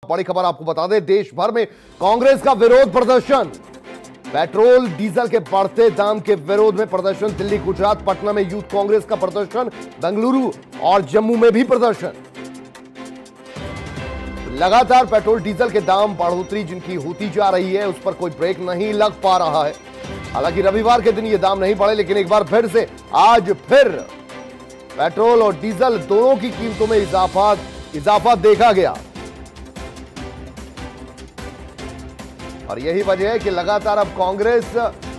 बड़ी खबर आपको बता दें, देश भर में कांग्रेस का विरोध प्रदर्शन। पेट्रोल डीजल के बढ़ते दाम के विरोध में प्रदर्शन। दिल्ली, गुजरात, पटना में यूथ कांग्रेस का प्रदर्शन। बेंगलुरु और जम्मू में भी प्रदर्शन। लगातार पेट्रोल डीजल के दाम बढ़ोतरी जिनकी होती जा रही है, उस पर कोई ब्रेक नहीं लग पा रहा है। हालांकि रविवार के दिन ये दाम नहीं बढ़े, लेकिन एक बार फिर से आज फिर पेट्रोल और डीजल दोनों की कीमतों में इजाफा देखा गया। और यही वजह है कि लगातार अब कांग्रेस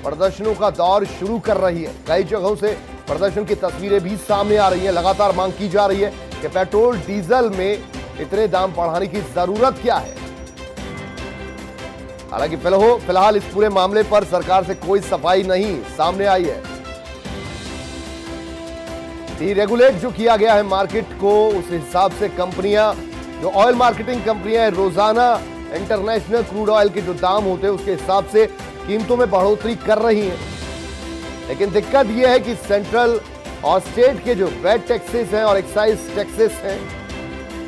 प्रदर्शनों का दौर शुरू कर रही है। कई जगहों से प्रदर्शन की तस्वीरें भी सामने आ रही हैं। लगातार मांग की जा रही है कि पेट्रोल डीजल में इतने दाम बढ़ाने की जरूरत क्या है। हालांकि फिलहाल इस पूरे मामले पर सरकार से कोई सफाई नहीं सामने आई है। डीरेगुलेट जो किया गया है मार्केट को, उस हिसाब से कंपनियां, जो ऑयल मार्केटिंग कंपनियां हैं, रोजाना इंटरनेशनल क्रूड ऑयल के जो दाम होते हैं उसके हिसाब से कीमतों में बढ़ोतरी कर रही हैं। लेकिन दिक्कत यह है कि सेंट्रल और स्टेट के जो वेट टैक्सेस हैं और एक्साइज टैक्सेस हैं,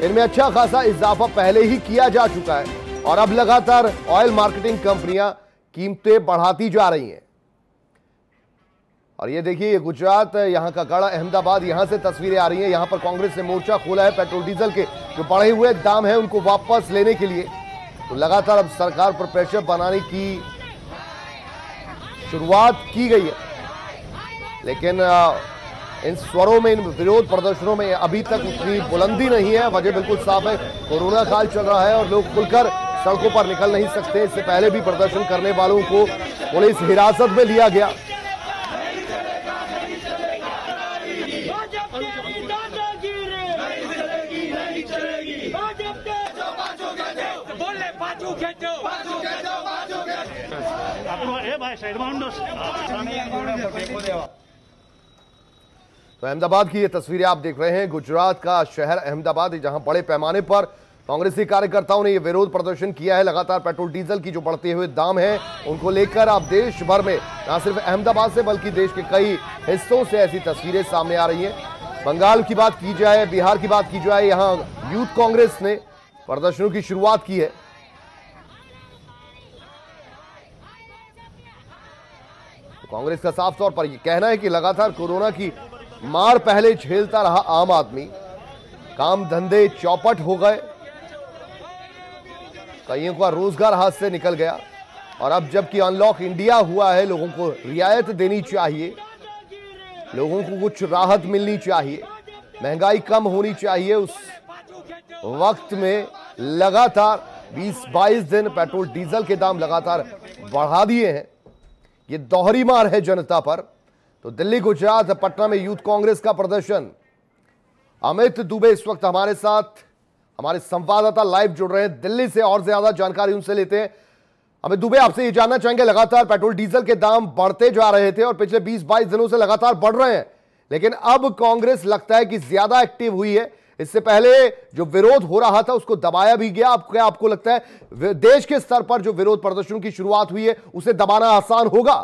इनमें अच्छा खासा इजाफा पहले ही किया जा चुका है और अब लगातार ऑयल मार्केटिंग कंपनियां कीमतें बढ़ाती जा रही हैं। और ये देखिए, ये गुजरात, यहां का गढ़ अहमदाबाद, यहां से तस्वीरें आ रही हैं। यहां पर कांग्रेस ने मोर्चा खोला है पेट्रोल डीजल के जो बढ़े हुए दाम हैं उनको वापस लेने के लिए। तो लगातार अब सरकार पर प्रेशर बनाने की शुरुआत की गई है, लेकिन इन स्वरों में, इन विरोध प्रदर्शनों में अभी तक उतनी बुलंदी नहीं है। वजह बिल्कुल साफ है, कोरोना काल चल रहा है और लोग खुलकर सड़कों पर निकल नहीं सकते। इससे पहले भी प्रदर्शन करने वालों को पुलिस हिरासत में लिया गया। तो अहमदाबाद की ये तस्वीरें आप देख रहे हैं, गुजरात का शहर अहमदाबाद, जहां बड़े पैमाने पर कांग्रेसी कार्यकर्ताओं ने ये विरोध प्रदर्शन किया है। लगातार पेट्रोल डीजल की जो बढ़ते हुए दाम हैं उनको लेकर आप देश भर में, न सिर्फ अहमदाबाद से बल्कि देश के कई हिस्सों से ऐसी तस्वीरें सामने आ रही हैं। बंगाल की बात की जाए, बिहार की बात की जाए, यहां यूथ कांग्रेस ने प्रदर्शनों की शुरुआत की है। कांग्रेस का साफ तौर पर यह कहना है कि लगातार कोरोना की मार पहले झेलता रहा आम आदमी, काम धंधे चौपट हो गए, कईयों का रोजगार हाथ से निकल गया और अब जबकि अनलॉक इंडिया हुआ है, लोगों को रियायत देनी चाहिए, लोगों को कुछ राहत मिलनी चाहिए, महंगाई कम होनी चाहिए। उस वक्त में लगातार 20-22 दिन पेट्रोल डीजल के दाम लगातार बढ़ा दिए हैं। ये दोहरी मार है जनता पर। तो दिल्ली, गुजरात, पटना में यूथ कांग्रेस का प्रदर्शन। अमित दुबे इस वक्त हमारे साथ, हमारे संवाददाता लाइव जुड़ रहे हैं दिल्ली से, और ज्यादा जानकारी उनसे लेते हैं। अमित दुबे, आपसे ये जानना चाहेंगे, लगातार पेट्रोल डीजल के दाम बढ़ते जा रहे थे और पिछले 20-22 दिनों से लगातार बढ़ रहे हैं, लेकिन अब कांग्रेस लगता है कि ज्यादा एक्टिव हुई है। इससे पहले जो विरोध हो रहा था उसको दबाया भी गया। अब क्या आपको लगता है देश के स्तर पर जो विरोध प्रदर्शनों की शुरुआत हुई है उसे दबाना आसान होगा?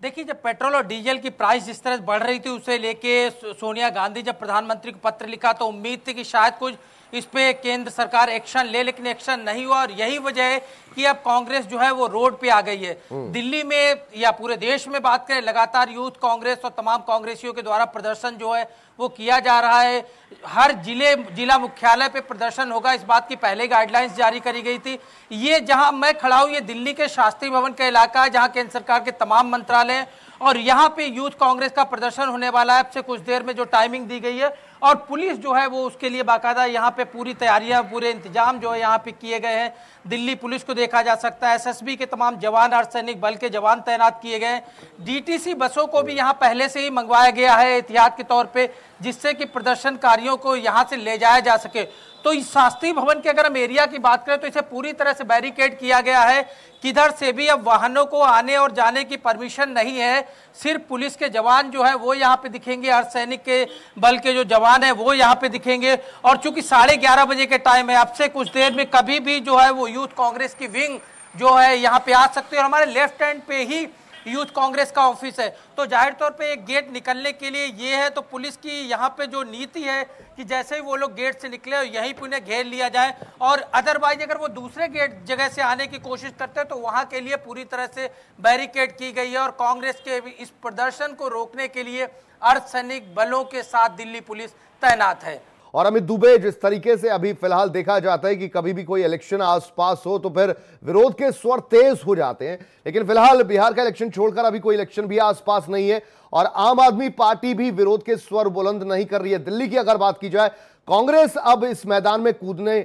देखिए, जब पेट्रोल और डीजल की प्राइस जिस तरह बढ़ रही थी उसे लेके सोनिया गांधी जब प्रधानमंत्री को पत्र लिखा तो उम्मीद थी कि शायद कुछ इस पे केंद्र सरकार एक्शन ले, लेकिन एक्शन नहीं हुआ। और यही वजह है कि अब कांग्रेस जो है वो रोड पे आ गई है। दिल्ली में या पूरे देश में बात करें, लगातार यूथ कांग्रेस और तमाम कांग्रेसियों के द्वारा प्रदर्शन जो है वो किया जा रहा है। हर जिला मुख्यालय पे प्रदर्शन होगा, इस बात की पहले गाइडलाइंस जारी करी गई थी। ये जहां मैं खड़ा हूं, ये दिल्ली के शास्त्री भवन का इलाका है जहां केंद्र सरकार के तमाम मंत्रालय हैं और यहाँ पे यूथ कांग्रेस का प्रदर्शन होने वाला है। अब से कुछ देर में जो टाइमिंग दी गई है और पुलिस जो है वो उसके लिए बाकायदा यहाँ पे पूरी तैयारियां, पूरे इंतजाम जो है यहाँ पे किए गए हैं। दिल्ली पुलिस को देखा जा सकता है, एसएसबी के तमाम जवान, अर्धसैनिक बल के जवान तैनात किए गए हैं। डीटीसी बसों को भी यहाँ पहले से ही मंगवाया गया है एहतियात के तौर पे, जिससे कि प्रदर्शनकारियों को यहाँ से ले जाया जा सके। तो इस शास्त्री भवन के अगर हम एरिया की बात करें तो इसे पूरी तरह से बैरिकेड किया गया है, किधर से भी अब वाहनों को आने और जाने की परमिशन नहीं है। सिर्फ पुलिस के जवान जो है वो यहाँ पे दिखेंगे, अर्धसैनिक के बल के जो जवान है वो यहाँ पे दिखेंगे। और चूंकि 11:30 बजे के टाइम है, अब से कुछ देर में कभी भी जो है वो यूथ कांग्रेस की विंग जो है यहाँ पे आ सकते हैं। और हमारे लेफ्ट हैंड पे ही यूथ कांग्रेस का ऑफिस है। तो जाहिर तौर पे एक गेट निकलने के लिए ये है, तो पुलिस की यहाँ पे जो नीति है कि जैसे ही वो लोग गेट से निकले यहीं पे उन्हें घेर लिया जाए, और अदरवाइज अगर वो दूसरे गेट जगह से आने की कोशिश करते हैं तो वहां के लिए पूरी तरह से बैरिकेड की गई है। और कांग्रेस के इस प्रदर्शन को रोकने के लिए अर्धसैनिक बलों के साथ दिल्ली पुलिस तैनात है। और अमित दुबे, जिस तरीके से अभी फिलहाल देखा जाता है कि कभी भी कोई इलेक्शन आसपास हो तो फिर विरोध के स्वर तेज हो जाते हैं, लेकिन फिलहाल बिहार का इलेक्शन छोड़कर अभी कोई इलेक्शन भी आसपास नहीं है और आम आदमी पार्टी भी विरोध के स्वर बुलंद नहीं कर रही है। दिल्ली की अगर बात की जाए, कांग्रेस अब इस मैदान में कूदने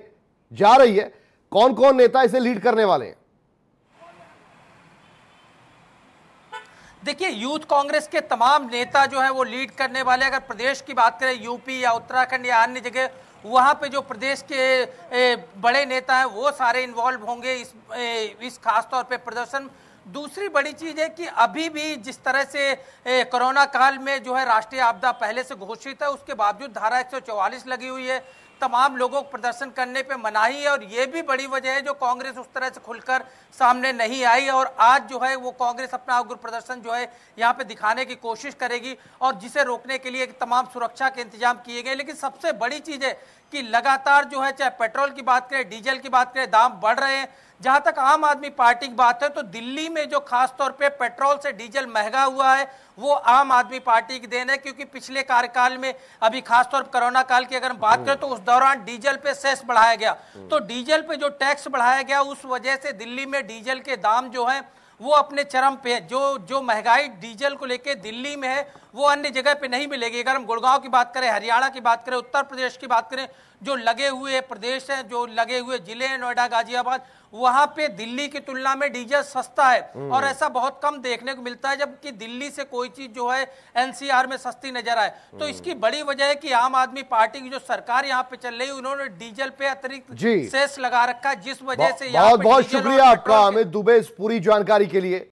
जा रही है। कौन कौन नेता इसे लीड करने वाले हैं? देखिए, यूथ कांग्रेस के तमाम नेता जो है वो लीड करने वाले। अगर प्रदेश की बात करें, यूपी या उत्तराखंड या अन्य जगह, वहां पे जो प्रदेश के बड़े नेता हैं वो सारे इन्वॉल्व होंगे इस खास तौर पे प्रदर्शन। दूसरी बड़ी चीज है कि अभी भी जिस तरह से कोरोना काल में जो है राष्ट्रीय आपदा पहले से घोषित है, उसके बावजूद धारा 144 लगी हुई है, तमाम लोगों को प्रदर्शन करने पे मनाही है। और ये भी बड़ी वजह है जो कांग्रेस उस तरह से खुलकर सामने नहीं आई, और आज जो है वो कांग्रेस अपना उग्र प्रदर्शन जो है यहाँ पे दिखाने की कोशिश करेगी, और जिसे रोकने के लिए तमाम सुरक्षा के इंतजाम किए गए। लेकिन सबसे बड़ी चीज है कि लगातार जो है, चाहे पेट्रोल की बात करें, डीजल की बात करें, दाम बढ़ रहे हैं। जहां तक आम आदमी पार्टी की बात है तो दिल्ली में जो खास तौर पे पेट्रोल से डीजल महंगा हुआ है वो आम आदमी पार्टी की देन है, क्योंकि पिछले कार्यकाल में अभी खास तौर पर कोरोना काल की अगर हम बात करें तो उस दौरान डीजल पे सेस बढ़ाया गया। तो डीजल पे जो टैक्स बढ़ाया गया उस वजह से दिल्ली में डीजल के दाम जो है वो अपने चरम पे है। जो महंगाई डीजल को लेके दिल्ली में है वो अन्य जगह पे नहीं मिलेगी। अगर हम गुड़गांव की बात करें, हरियाणा की बात करें, उत्तर प्रदेश की बात करें, जो लगे हुए प्रदेश हैं, जो लगे हुए जिले हैं, नोएडा, गाजियाबाद, वहां पे दिल्ली की तुलना में डीजल सस्ता है। और ऐसा बहुत कम देखने को मिलता है, जबकि दिल्ली से कोई चीज जो है एनसीआर में सस्ती नजर आए। तो इसकी बड़ी वजह है कि आम आदमी पार्टी की जो सरकार यहाँ पे चल रही है, उन्होंने डीजल पे अतिरिक्त सेस लगा रखा है, जिस वजह से बहुत बहुत शुक्रिया आपका अमित दुबे इस पूरी जानकारी के लिए।